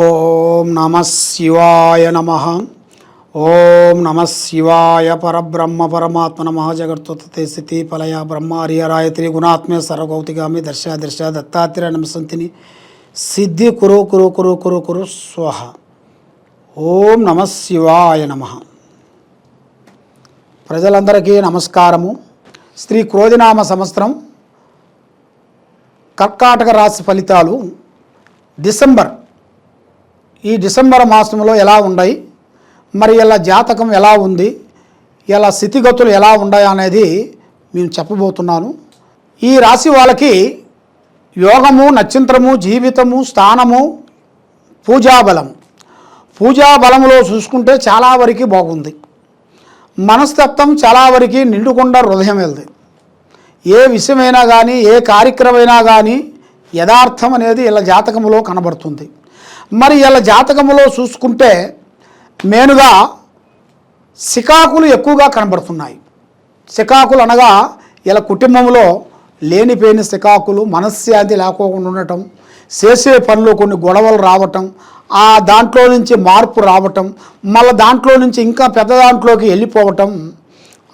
ఓం నమః శివాయ నమః. ఓం నమః శివాయ పరబ్రహ్మ పరమాత్మ నమః. జగత్తుతే స్థితి ఫలయ బ్రహ్మార్యరాయత్రి గుణాత్మే సర్వభౌతిగామి దర్శ దర్శ దత్తాత్రేయ నమసంతిని సిద్ధి కురు కురు కురు కురు కురు స్వహ. ఓం నమః శివాయ నమః. ప్రజలందరికీ నమస్కారము. శ్రీ క్రోధినామ సంవత్సరం కర్కాటక రాశి ఫలితాలు ఈ డిసెంబర్ మాసంలో ఎలా ఉన్నాయి, మరి ఇలా జాతకం ఎలా ఉంది, ఇలా స్థితిగతులు ఎలా ఉన్నాయి అనేది నేను చెప్పబోతున్నాను. ఈ రాశి వాళ్ళకి యోగము, నక్షత్రము, జీవితము, స్థానము, పూజాబలంలో చూసుకుంటే చాలా వరకు బాగుంది. మనస్తత్వం చాలా వరకు నిండుకుండా హృదయం వెళ్తుంది. ఏ విషయమైనా కానీ, ఏ కార్యక్రమైనా కానీ యథార్థం అనేది ఇలా జాతకంలో కనబడుతుంది. మరి ఇలా జాతకంలో చూసుకుంటే మెయిన్గా సికాకులు ఎక్కువగా కనబడుతున్నాయి. సికాకులు అనగా ఇలా కుటుంబంలో లేనిపోయిన సికాకులు, మనశ్శాంతి లేకోకుండా ఉండటం, చేసే పనిలో కొన్ని గొడవలు రావటం, ఆ దాంట్లో నుంచి మార్పు రావటం, మళ్ళీ దాంట్లో నుంచి ఇంకా పెద్ద దాంట్లోకి వెళ్ళిపోవటం,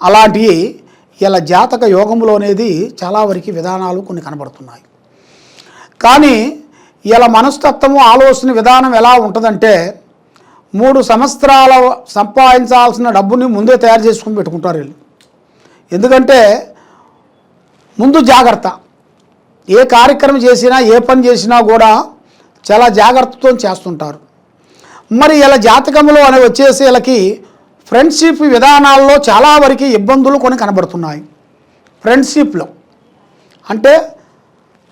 అలాంటివి ఇలా జాతక యోగంలో అనేది చాలా వరకు విధానాలు కొన్ని కనబడుతున్నాయి. కానీ ఇలా మనస్తత్వము, ఆలోచన విధానం ఎలా ఉంటుందంటే 3 సంవత్సరాల సంపాదించాల్సిన డబ్బుని ముందే తయారు చేసుకుని పెట్టుకుంటారు వీళ్ళు. ఎందుకంటే ముందు జాగ్రత్త. ఏ కార్యక్రమం చేసినా, ఏ పని చేసినా కూడా చాలా జాగ్రత్తతో చేస్తుంటారు. మరి ఇలా జాతకంలో అని వచ్చేసి వీళ్ళకి ఫ్రెండ్షిప్ విధానాల్లో చాలా వరకు ఇబ్బందులు కొన్ని కనబడుతున్నాయి. ఫ్రెండ్షిప్లో అంటే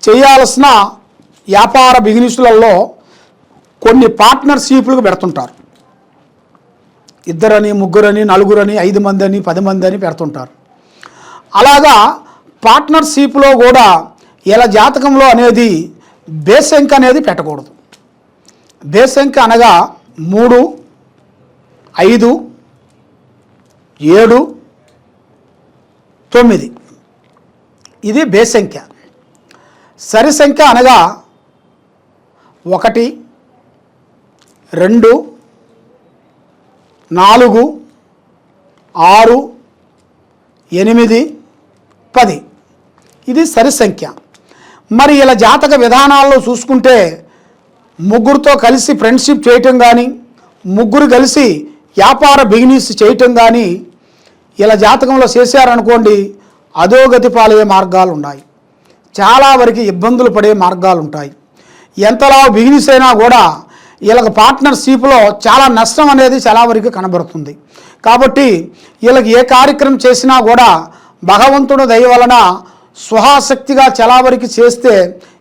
చేయాల్సిన వ్యాపార బిజినెస్లలో కొన్ని పార్ట్నర్షిప్లకు పెడుతుంటారు. 2 3 4 5 మంది 10 మంది పెడుతుంటారు. అలాగా పార్ట్నర్షిప్లో కూడా ఇలా జాతకంలో అనేది బేస్ అంక అనేది పెట్టకూడదు. బేస్ అంక అనగా 3, 5, 7, 9 ఇది బేస్ సంఖ్య. సరి సంఖ్య అనగా 1, 2, 4, 6, 8, 10 ఇది సరి సంఖ్య. మరి ఇలా జాతక విధానాల్లో చూసుకుంటే 3 కలిసి ఫ్రెండ్షిప్ చేయటం కానీ, 3 కలిసి వ్యాపార బిజినెస్ చేయటం కానీ ఇలా జాతకంలో చేశారనుకోండి, అధోగతి పాలయ్యే మార్గాలు ఉన్నాయి. చాలా వరకు ఇబ్బందులు పడే మార్గాలు ఉంటాయి. ఎంతలా బిజినెస్ అయినా కూడా వీళ్ళకి పార్ట్నర్షిప్లో చాలా నష్టం అనేది చాలా వరకు కనబడుతుంది. కాబట్టి వీళ్ళకి ఏ కార్యక్రమం చేసినా కూడా భగవంతుడు దయ వలన స్వహాశక్తిగా చాలా వరకు చేస్తే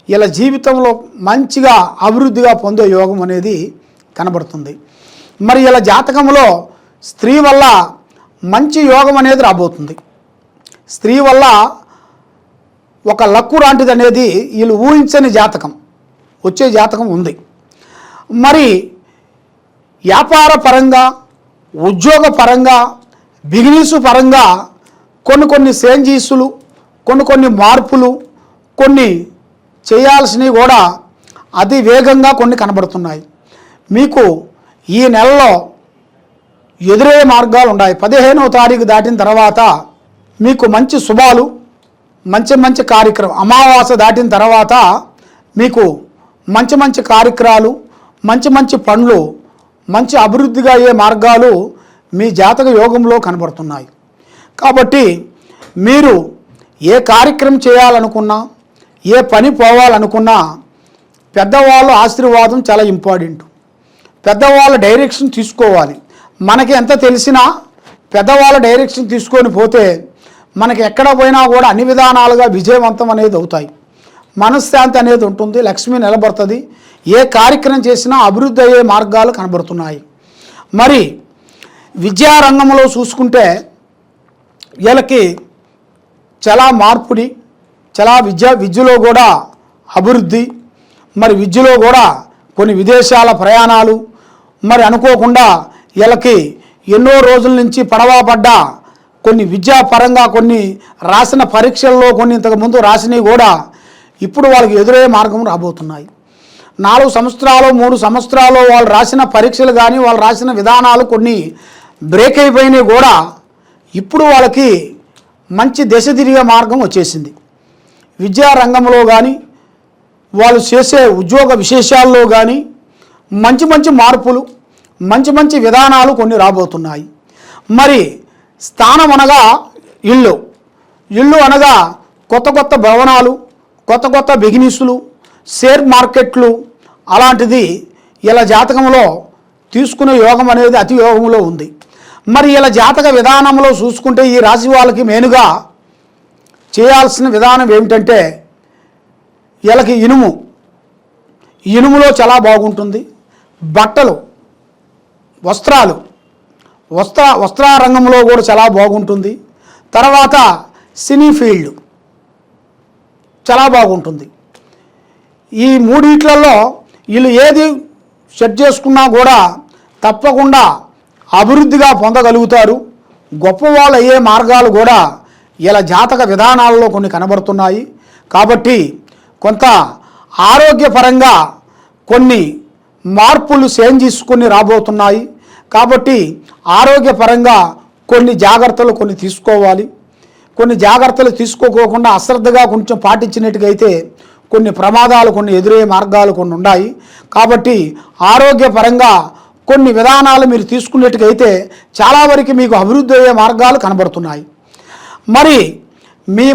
వీళ్ళ జీవితంలో మంచిగా అభివృద్ధిగా పొందే యోగం అనేది కనబడుతుంది. మరి వీళ్ళ జాతకంలో స్త్రీ వల్ల మంచి యోగం అనేది రాబోతుంది. స్త్రీ వల్ల ఒక లక్కు లాంటిది అనేది వీళ్ళు ఊహించని జాతకం వచ్చే జాతకం ఉంది. మరి వ్యాపార పరంగా, ఉద్యోగ పరంగా, బిజినెస్ పరంగా కొన్ని చేంజెస్లు, కొన్ని మార్పులు, కొన్ని చేయాల్సినవి కూడా అతి వేగంగా కొన్ని కనబడుతున్నాయి. మీకు ఈ నెలలో ఎదురయ్యే మార్గాలు ఉన్నాయి. 15వ తారీఖు దాటిన తర్వాత మీకు మంచి శుభాలు, మంచి కార్యక్రమం, అమావాస్య దాటిన తర్వాత మీకు మంచి కార్యక్రమాలు, మంచి పనులు, మంచి అభివృద్ధిగా అయ్యే మార్గాలు మీ జాతక యోగంలో కనబడుతున్నాయి. కాబట్టి మీరు ఏ కార్యక్రమం చేయాలనుకున్నా, ఏ పని పోవాలనుకున్నా పెద్దవాళ్ళ ఆశీర్వాదం చాలా ఇంపార్టెంట్. పెద్దవాళ్ళ డైరెక్షన్ తీసుకోవాలి. మనకి ఎంత తెలిసినా పెద్దవాళ్ళ డైరెక్షన్ తీసుకొని పోతే మనకి ఎక్కడ పోయినా కూడా అన్ని విధానాలుగా విజయవంతం అనేది అవుతాయి. మనశ్శాంతి అనేది ఉంటుంది, లక్ష్మి నిలబడుతుంది. ఏ కార్యక్రమం చేసినా అభివృద్ధి అయ్యే మార్గాలు కనబడుతున్నాయి. మరి విద్యారంగంలో చూసుకుంటే వీళ్ళకి చాలా మార్పుడి, చాలా విద్యలో కూడా అభివృద్ధి, మరి విద్యలో కూడా కొన్ని విదేశాల ప్రయాణాలు, మరి అనుకోకుండా వీళ్ళకి ఎన్నో రోజుల నుంచి పడ్డ కొన్ని విద్యాపరంగా కొన్ని రాసిన పరీక్షల్లో కొన్ని ఇంతకుముందు రాసినవి కూడా ఇప్పుడు వాళ్ళకి ఎదురయ్యే మార్గం రాబోతున్నాయి. 4 సంవత్సరాలు 3 సంవత్సరాలు వాళ్ళు రాసిన పరీక్షలు కానీ వాళ్ళు రాసిన విధానాలు కొన్ని బ్రేక్ అయిపోయినాయి కూడా ఇప్పుడు వాళ్ళకి మంచి దశ తిరిగే మార్గం వచ్చేసింది. విద్యారంగంలో కానీ వాళ్ళు చేసే ఉద్యోగ విశేషాల్లో కానీ మంచి మంచి మార్పులు మంచి మంచి విధానాలు కొన్ని రాబోతున్నాయి. మరి స్థానం అనగా ఇళ్ళు అనగా కొత్త కొత్త భవనాలు, కొత్త కొత్త బిజినెస్లు, షేర్ మార్కెట్లు, అలాంటిది ఇలా జాతకంలో తీసుకునే యోగం అనేది అతి యోగంలో ఉంది. మరి ఇలా జాతక విధానంలో చూసుకుంటే ఈ రాశి వాళ్ళకి మెయిన్గా చేయాల్సిన విధానం ఏమిటంటే వీళ్ళకి ఇనుములో చాలా బాగుంటుంది. బట్టలు, వస్త్రారంగంలో కూడా చాలా బాగుంటుంది. తర్వాత సినీ ఫీల్డ్ చాలా బాగుంటుంది. ఈ మూడిట్లలో వీళ్ళు ఏది సెట్ చేసుకున్నా కూడా తప్పకుండా అభివృద్ధిగా పొందగలుగుతారు. గొప్పవాళ్ళు అయ్యే మార్గాలు కూడా ఇలా జాతక విధానాల్లో కొన్ని కనబడుతున్నాయి. కాబట్టి కొంత ఆరోగ్యపరంగా కొన్ని మార్పులు చేసుకుని రాబోతున్నాయి. కాబట్టి ఆరోగ్యపరంగా కొన్ని జాగ్రత్తలు కొన్ని తీసుకోవాలి. కొన్ని జాగ్రత్తలు తీసుకోకుండా అశ్రద్ధగా కొంచెం పాటించినట్టుగైతే కొన్ని ప్రమాదాలు కొన్ని ఎదురయ్యే మార్గాలు కొన్ని ఉన్నాయి. కాబట్టి ఆరోగ్యపరంగా కొన్ని విధానాలు మీరు తీసుకున్నట్టుగైతే చాలా వరకు మీకు అభివృద్ధి అయ్యే మార్గాలు కనబడుతున్నాయి. మరి మీ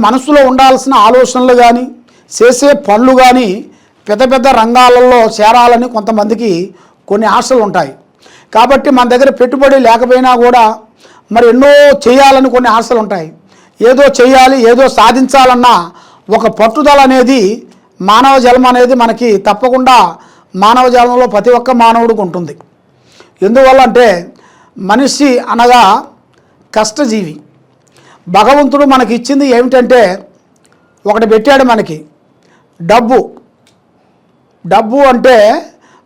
మనసులో ఉండాల్సిన ఆలోచనలు కానీ చేసే పనులు కానీ పెద్ద పెద్ద రంగాలలో చేరాలని కొంతమందికి కొన్ని ఆశలు ఉంటాయి. కాబట్టి మన దగ్గర పెట్టుబడి లేకపోయినా కూడా మరి ఎన్నో చేయాలని కొన్ని ఆశలు ఉంటాయి. ఏదో చేయాలి, ఏదో సాధించాలన్న ఒక పట్టుదల అనేది మానవ జన్మ అనేది మనకి తప్పకుండా మానవ జన్మలో ప్రతి ఒక్క మానవుడికి ఉంటుంది. ఎందువల్ల అంటే మనిషి అనగా కష్టజీవి. భగవంతుడు మనకి ఇచ్చింది ఏమిటంటే ఒకటి పెట్టాడు మనకి, డబ్బు అంటే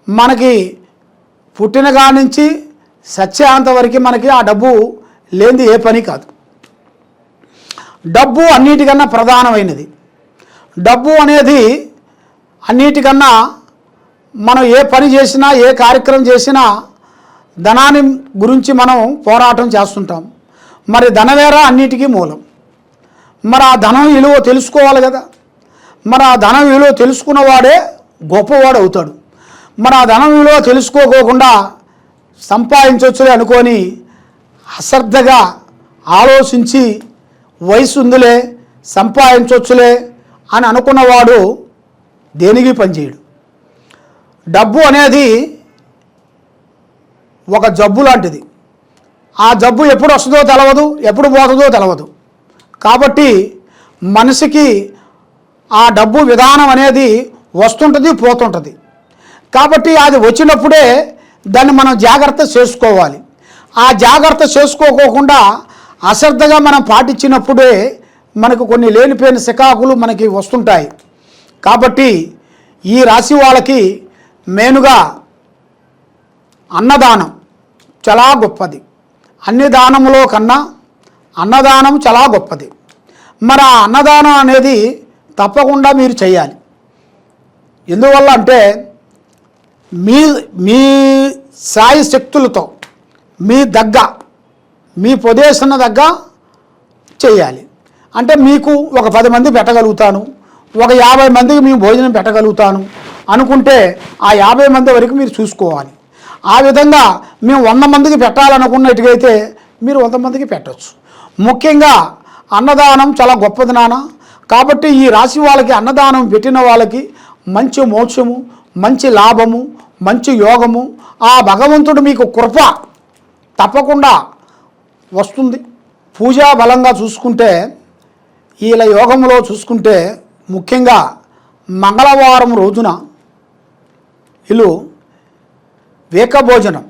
మనకి పుట్టిన కాడి నుంచి సత్యాంత వరకు మనకి ఆ డబ్బు లేనిది ఏ పని కాదు. డబ్బు అన్నిటికన్నా ప్రధానమైనది. డబ్బు అనేది అన్నిటికన్నా మనం ఏ పని చేసినా ఏ కార్యక్రమం చేసినా ధనాన్ని గురించి మనం పోరాటం చేస్తుంటాం. మరి ధనవేరా అన్నిటికీ మూలం. మరి ఆ ధనం విలువ తెలుసుకోవాలి కదా. మరి ఆ ధనం విలువ తెలుసుకున్నవాడే గొప్పవాడు అవుతాడు. మరి ఆ ధనం విలువ తెలుసుకోకుండా సంపాదించవచ్చులే అనుకొని అశ్రద్ధగా ఆలోచించి వయసు ఉందిలే సంపాదించవచ్చులే అని అనుకున్నవాడు దేనికి పనిచేయడు. డబ్బు అనేది ఒక జబ్బు లాంటిది. ఆ జబ్బు ఎప్పుడు వస్తుందో తెలవదు, ఎప్పుడు పోతుందో తెలవదు. కాబట్టి మనిషికి ఆ డబ్బు విధానం అనేది వస్తుంటుంది పోతుంటుంది. కాబట్టి అది వచ్చినప్పుడే దాన్ని మనం జాగ్రత్త చేసుకోవాలి. ఆ జాగ్రత్త చేసుకోకుండా అశ్రద్ధగా మనం పాటించినప్పుడే మనకు కొన్ని లేనిపోయిన సికాకులు మనకి వస్తుంటాయి. కాబట్టి ఈ రాశి వాళ్ళకి మెయిన్గా అన్నదానం చాలా గొప్పది. అన్ని దానములో కన్నా అన్నదానం చాలా గొప్పది. మరి ఆ అన్నదానం అనేది తప్పకుండా మీరు చేయాలి. ఎందువల్ల అంటే మీ సాయి శక్తులతో మీ పొదేశన దగ్గ చేయాలి. అంటే మీకు ఒక 10 మంది పెట్టగలుగుతాను, ఒక 50 మందికి మేము భోజనం పెట్టగలుగుతాను అనుకుంటే ఆ 50 మంది వరకు మీరు చూసుకోవాలి. ఆ విధంగా మేము 100 మందికి పెట్టాలనుకున్నట్టుగైతే మీరు 100 మందికి పెట్టవచ్చు. ముఖ్యంగా అన్నదానం చాలా గొప్పది నాన్న. కాబట్టి ఈ రాశి వాళ్ళకి అన్నదానం పెట్టిన వాళ్ళకి మంచి మోక్షము, మంచి లాభము, మంచి యోగము, ఆ భగవంతుడు మీకు కృప తప్పకుండా వస్తుంది. పూజా బలంగా చూసుకుంటే ఇలా యోగంలో చూసుకుంటే ముఖ్యంగా మంగళవారం రోజున వీళ్ళు వేక భోజనం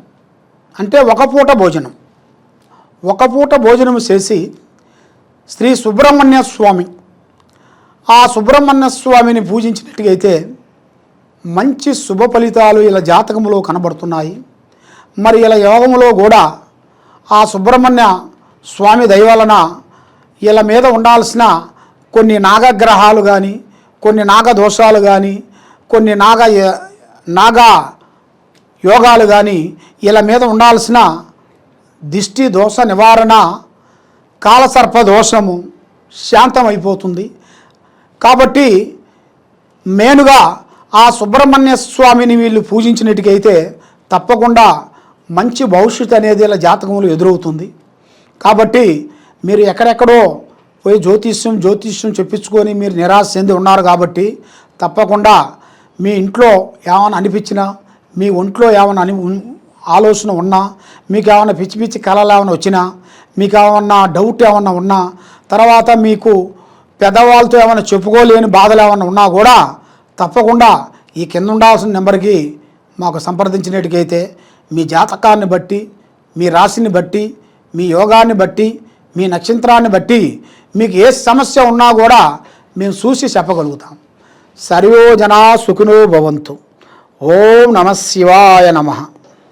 అంటే ఒక పూట భోజనం చేసి శ్రీ సుబ్రహ్మణ్య స్వామి ఆ సుబ్రహ్మణ్య స్వామిని పూజించినట్టుగైతే మంచి శుభ ఫలితాలు ఇలా జాతకంలో కనబడుతున్నాయి. మరి ఇలా యోగంలో కూడా ఆ సుబ్రహ్మణ్య స్వామి దయ వలన వీళ్ళ మీద ఉండాల్సిన కొన్ని నాగగ్రహాలు కానీ కొన్ని నాగ దోషాలు కానీ, కొన్ని నాగ యోగాలు కానీ ఇలా మీద ఉండాల్సిన దిష్టి దోష నివారణ, కాలసర్ప దోషము శాంతమైపోతుంది. కాబట్టి మెయిన్గా ఆ సుబ్రహ్మణ్య స్వామిని వీళ్ళు పూజించినట్టుకైతే తప్పకుండా మంచి భవిష్యత్తు అనేది ఇలా జాతకంలో ఎదురవుతుంది. కాబట్టి మీరు ఎక్కడెక్కడో పోయి జ్యోతిష్యం చెప్పించుకొని మీరు నిరాశ చెంది ఉన్నారు. కాబట్టి తప్పకుండా మీ ఇంట్లో ఏమైనా అనిపించినా, మీ ఒంట్లో ఏమైనా ఆలోచన ఉన్నా, మీకు ఏమైనా పిచ్చి పిచ్చి కళలు ఏమైనా వచ్చినా, మీకు ఏమన్నా డౌట్ ఏమన్నా ఉన్నా, తర్వాత మీకు పెద్దవాళ్ళతో ఏమైనా చెప్పుకోలేని బాధలు ఏమైనా ఉన్నా కూడా తప్పకుండా ఈ కింద ఉండాల్సిన నెంబర్కి మాకు సంప్రదించినట్టుకైతే మీ జాతకాన్ని బట్టి, మీ రాశిని బట్టి, మీ యోగాన్ని బట్టి, మీ నక్షత్రాన్ని బట్టి మీకు ఏ సమస్య ఉన్నా కూడా మేము చూసి చెప్పగలుగుతాం. సర్వే జనా సుఖినో భవంతు. ఓం నమః శివాయ నమః.